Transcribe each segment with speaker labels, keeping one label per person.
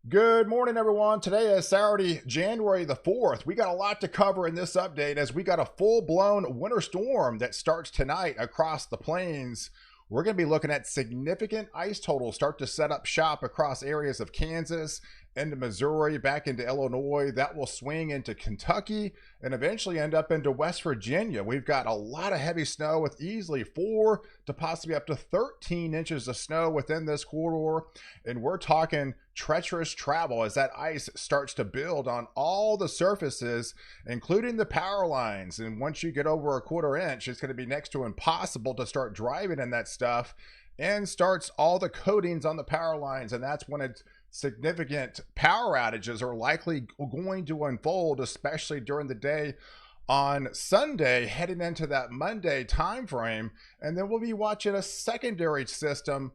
Speaker 1: Good morning, everyone. Today is Saturday, January the 4th. We got a lot to cover in this update as we got a full-blown winter storm that starts tonight across the plains. We're going to be looking at significant ice totals start to set up shop across areas of Kansas, into Missouri, back into Illinois. That will swing into Kentucky and eventually end up into West Virginia. We've got a lot of heavy snow with easily 4 to possibly up to 13 inches of snow within this corridor. And we're talking treacherous travel as that ice starts to build on all the surfaces, including the power lines. And once you get over a quarter inch, it's going to be next to impossible to start driving in that stuff, and starts all the coatings on the power lines. And that's when it's significant power outages are likely going to unfold, especially during the day on Sunday, heading into that Monday time frame. And then we'll be watching a secondary system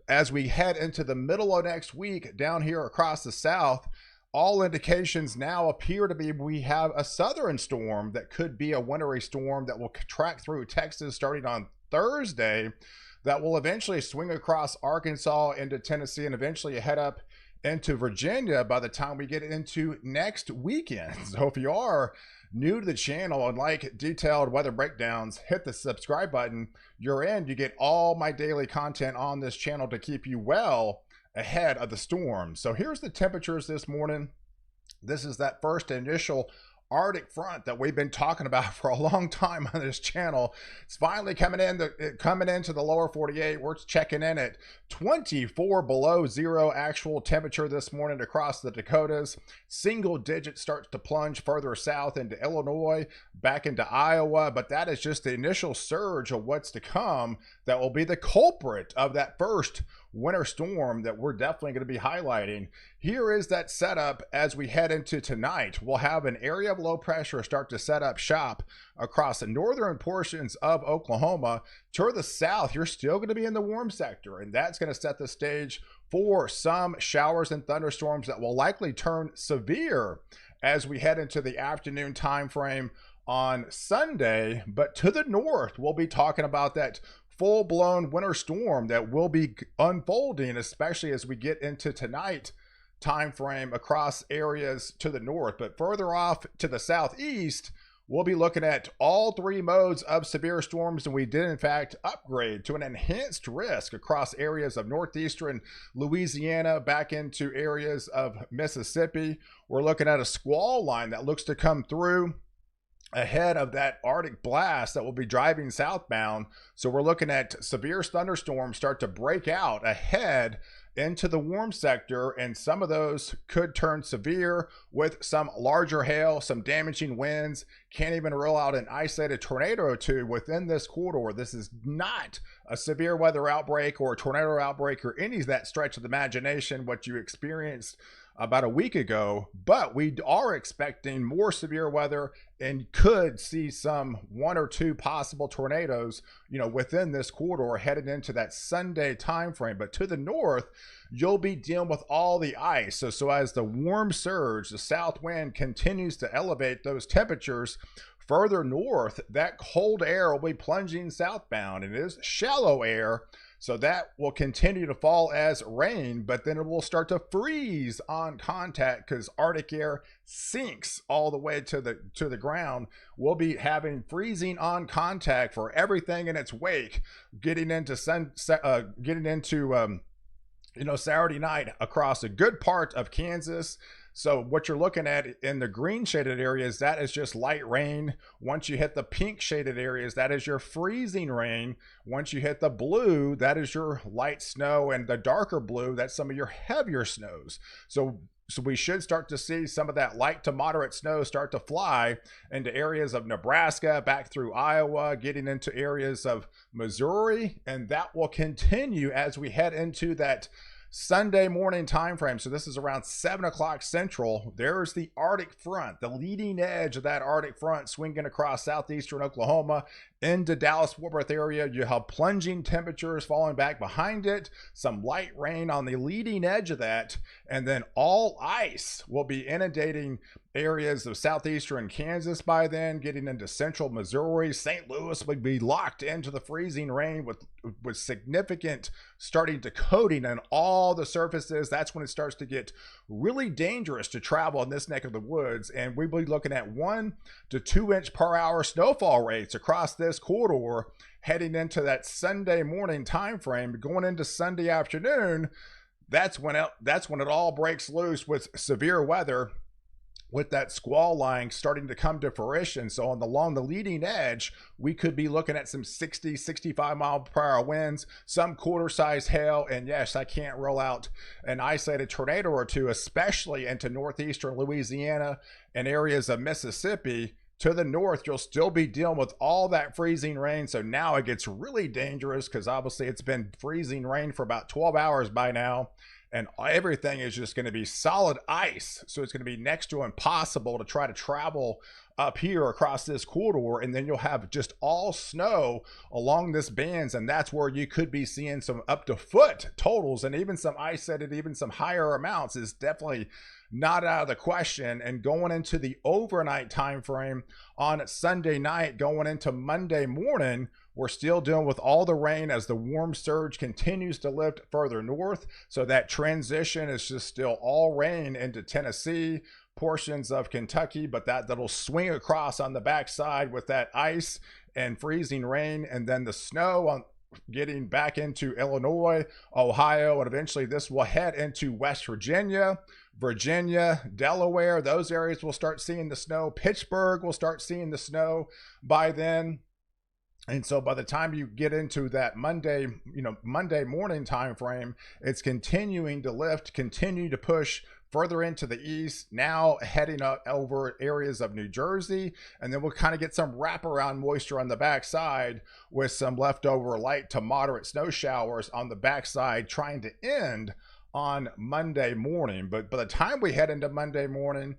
Speaker 1: as we head into the middle of next week down here across the South. All indications now appear to be we have a southern storm that could be a wintry storm that will track through Texas starting on Thursday, that will eventually swing across Arkansas into Tennessee and eventually head up into Virginia by the time we get into next weekend. So if you are new to the channel and like detailed weather breakdowns, hit the subscribe button. You're in. You get all my daily content on this channel to keep you well ahead of the storm. So here's the temperatures this morning. This is that first initial Arctic front that we've been talking about for a long time on this channel. It's finally coming into the lower 48. We're checking in at 24 below zero actual temperature this morning across the Dakotas. Single digit starts to plunge further south into Illinois, back into Iowa, but that is just the initial surge of what's to come that will be the culprit of that first winter storm that we're definitely going to be highlighting. Here is that setup as we head into tonight. We'll have an area of low pressure start to set up shop across the northern portions of Oklahoma. To the south, you're still going to be in the warm sector, and that's going to set the stage for some showers and thunderstorms that will likely turn severe as we head into the afternoon time frame on Sunday. But to the north, we'll be talking about that full-blown winter storm that will be unfolding, especially as we get into tonight time frame across areas to the north. But further off to the southeast, we'll be looking at all 3 modes of severe storms, and we did in fact upgrade to an enhanced risk across areas of northeastern Louisiana back into areas of Mississippi. We're looking at a squall line that looks to come through ahead of that Arctic blast that will be driving southbound. So we're looking at severe thunderstorms start to break out ahead into the warm sector, and some of those could turn severe with some larger hail, some damaging winds. Can't even rule out an isolated tornado or two within this corridor. This is not a severe weather outbreak or a tornado outbreak or any of that stretch of the imagination what you experienced about a week ago, but we are expecting more severe weather and could see some 1 or 2 possible tornadoes, within this corridor headed into that Sunday time frame. But to the north, you'll be dealing with all the ice. So as the warm surge, the south wind continues to elevate those temperatures further north, that cold air will be plunging southbound, and it is shallow air. So that will continue to fall as rain, but then it will start to freeze on contact because Arctic air sinks all the way to the ground. We'll be having freezing on contact for everything in its wake, getting into Saturday night across a good part of Kansas. So what you're looking at in the green shaded areas, that is just light rain. Once you hit the pink shaded areas, that is your freezing rain. Once you hit the blue, that is your light snow, and the darker blue, that's some of your heavier snows. So we should start to see some of that light to moderate snow start to fly into areas of Nebraska, back through Iowa, getting into areas of Missouri, and that will continue as we head into that Sunday morning time frame. So this is around 7 o'clock Central. There's the Arctic front, the leading edge of that Arctic front swinging across southeastern Oklahoma into Dallas-Fort Worth area. You have plunging temperatures falling back behind it, some light rain on the leading edge of that, and then all ice will be inundating areas of southeastern Kansas by then, getting into central Missouri. St. Louis would be locked into the freezing rain with significant starting to coating on all the surfaces. That's when it starts to get really dangerous to travel in this neck of the woods. And we'll be looking at 1 to 2 inch per hour snowfall rates across this corridor heading into that Sunday morning time frame. Going into Sunday afternoon, that's when it all breaks loose with severe weather, with that squall line starting to come to fruition. So along the leading edge, we could be looking at some 60, 65 mile per hour winds, some quarter-size hail, and yes, I can't rule out an isolated tornado or two, especially into northeastern Louisiana and areas of Mississippi. To the north, you'll still be dealing with all that freezing rain. So now it gets really dangerous because obviously it's been freezing rain for about 12 hours by now. And everything is just going to be solid ice. So it's going to be next to impossible to try to travel up here across this corridor. And then you'll have just all snow along this bands. And that's where you could be seeing some up to foot totals, and even some isolated, even some higher amounts is definitely not out of the question. And going into the overnight time frame on Sunday night, going into Monday morning, we're still dealing with all the rain as the warm surge continues to lift further north. So that transition is just still all rain into Tennessee, portions of Kentucky, but that'll swing across on the backside with that ice and freezing rain, and then the snow on getting back into Illinois, Ohio, and eventually this will head into West Virginia, Delaware. Those areas will start seeing the snow. Pittsburgh will start seeing the snow by then. And so by the time you get into that Monday morning time frame, it's continuing to lift, continue to push further into the east, now heading up over areas of New Jersey. And then we'll kind of get some wraparound moisture on the backside with some leftover light to moderate snow showers on the backside, trying to end on Monday morning. But by the time we head into Monday morning,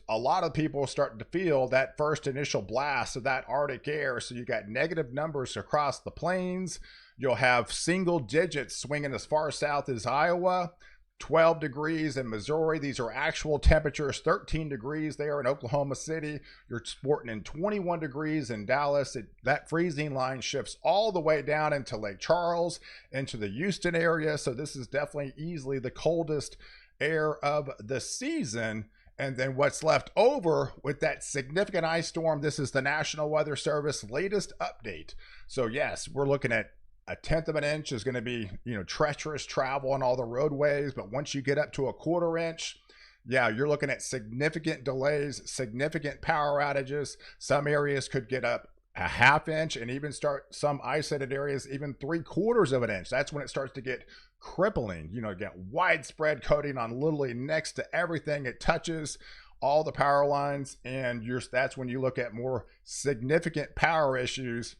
Speaker 1: a lot of people are starting to feel that first initial blast of that Arctic air. So you got negative numbers across the plains. You'll have single digits swinging as far south as Iowa, 12 degrees in Missouri. These are actual temperatures, 13 degrees there in Oklahoma City. You're sporting in 21 degrees in Dallas. That freezing line shifts all the way down into Lake Charles, into the Houston area. So this is definitely easily the coldest air of the season. And then what's left over with that significant ice storm, this is the National Weather Service latest update. So yes, we're looking at 1/10 of an inch is going to be, treacherous travel on all the roadways. But once you get up to 1/4 inch, yeah, you're looking at significant delays, significant power outages. Some areas could get up 1/2 inch, and even start some isolated areas, even 3/4 of an inch. That's when it starts to get crippling. You get widespread coating on literally next to everything it touches, all the power lines, and that's when you look at more significant power issues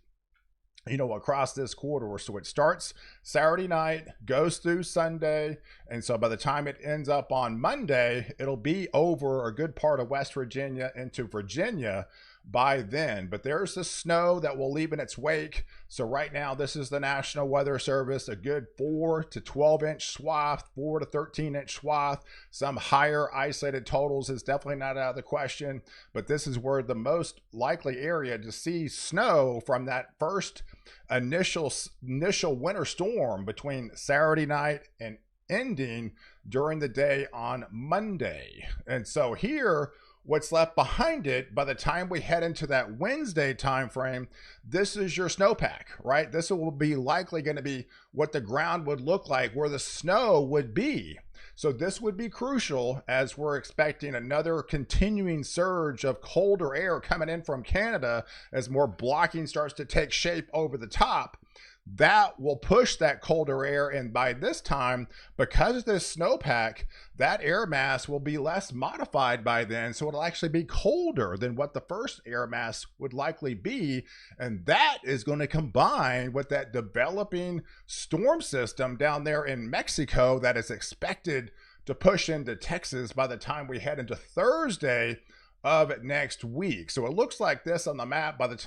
Speaker 1: across this corridor. So it starts Saturday night, goes through Sunday, and so by the time it ends up on Monday, it'll be over a good part of West Virginia into Virginia by then. But there's the snow that will leave in its wake. So right now, this is the National Weather Service, a good 4 to 12 inch swath, 4 to 13 inch swath. Some higher isolated totals is definitely not out of the question, but this is where the most likely area to see snow from that first initial winter storm between Saturday night and ending during the day on Monday. And so here, what's left behind it by the time we head into that Wednesday time frame, this is your snowpack, right? This will be likely going to be what the ground would look like, where the snow would be. So this would be crucial as we're expecting another continuing surge of colder air coming in from Canada as more blocking starts to take shape over the top. That will push that colder air, and by this time, because of this snowpack, that air mass will be less modified by then, so it'll actually be colder than what the first air mass would likely be, and that is going to combine with that developing storm system down there in Mexico that is expected to push into Texas by the time we head into Thursday of next week. So it looks like this on the map by the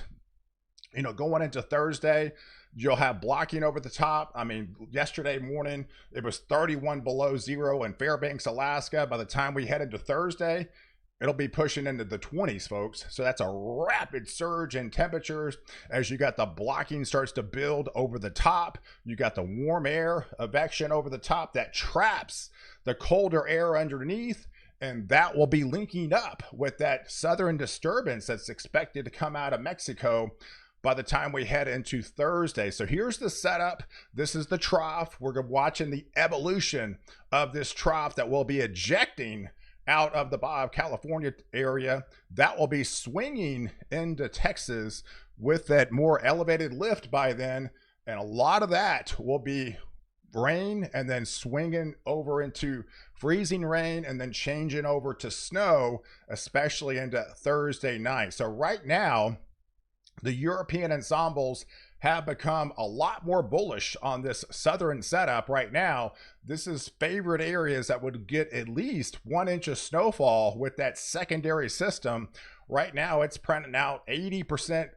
Speaker 1: going into Thursday. You'll have blocking over the top. I mean, yesterday morning, it was 31 below zero in Fairbanks, Alaska. By the time we head into Thursday, it'll be pushing into the 20s, folks. So that's a rapid surge in temperatures as you got the blocking starts to build over the top. You got the warm air advection over the top that traps the colder air underneath. And that will be linking up with that southern disturbance that's expected to come out of Mexico by the time we head into Thursday. So here's the setup. This is the trough. We're watching the evolution of this trough that will be ejecting out of the Baja California area. That will be swinging into Texas with that more elevated lift by then. And a lot of that will be rain and then swinging over into freezing rain and then changing over to snow, especially into Thursday night. So right now, the European ensembles have become a lot more bullish on this southern setup right now. This is favorite areas that would get at least 1 inch of snowfall with that secondary system. Right now, it's printing out 80%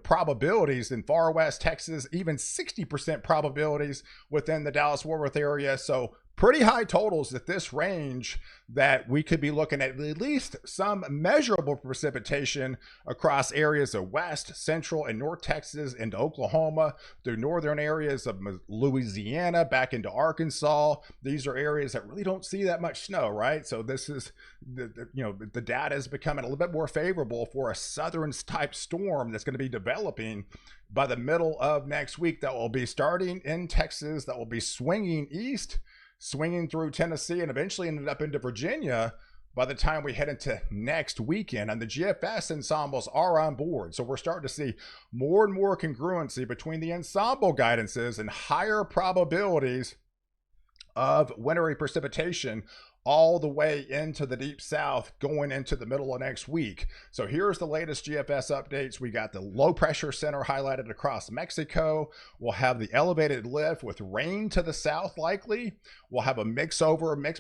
Speaker 1: probabilities in far west Texas, even 60% probabilities within the Dallas-Fort Worth area. So pretty high totals at this range that we could be looking at least some measurable precipitation across areas of West, Central, and North Texas into Oklahoma, through northern areas of Louisiana, back into Arkansas. These are areas that really don't see that much snow, right? So this is, the data is becoming a little bit more favorable for a southern type storm that's going to be developing by the middle of next week that will be starting in Texas, that will be swinging east, swinging through Tennessee, and eventually ended up into Virginia by the time we head into next weekend. And the GFS ensembles are on board. So we're starting to see more and more congruency between the ensemble guidances and higher probabilities of wintry precipitation all the way into the deep south going into the middle of next week. So here's the latest GFS updates. We got the low pressure center highlighted across Mexico. We'll have the elevated lift with rain to the south likely. We'll have a mixed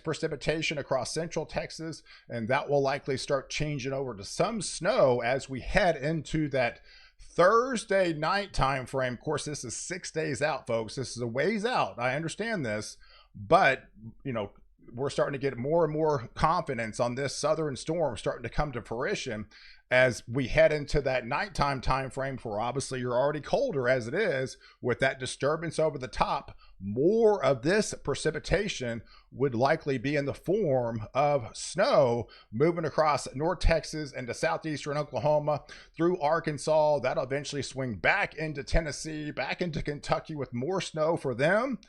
Speaker 1: precipitation across central Texas, and that will likely start changing over to some snow as we head into that Thursday night time frame. Of course, this is 6 days out, folks. This is a ways out. I understand this, but we're starting to get more and more confidence on this southern storm starting to come to fruition as we head into that nighttime time frame, for obviously you're already colder as it is with that disturbance over the top. More of this precipitation would likely be in the form of snow moving across North Texas into southeastern Oklahoma through Arkansas. That'll eventually swing back into Tennessee, back into Kentucky with more snow for them.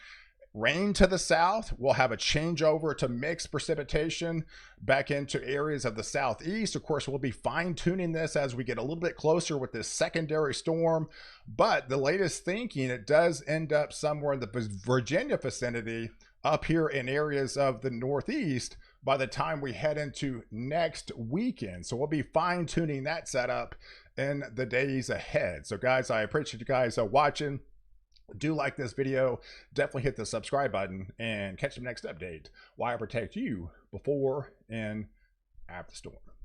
Speaker 1: Rain to the south. We'll have a changeover to mixed precipitation back into areas of the southeast. Of course, we'll be fine-tuning this as we get a little bit closer with this secondary storm. But the latest thinking, it does end up somewhere in the Virginia vicinity up here in areas of the northeast by the time we head into next weekend. So we'll be fine-tuning that setup in the days ahead. So guys, I appreciate you guys watching. Do like this video, definitely hit the subscribe button, and catch the next update while I protect you before and after the storm.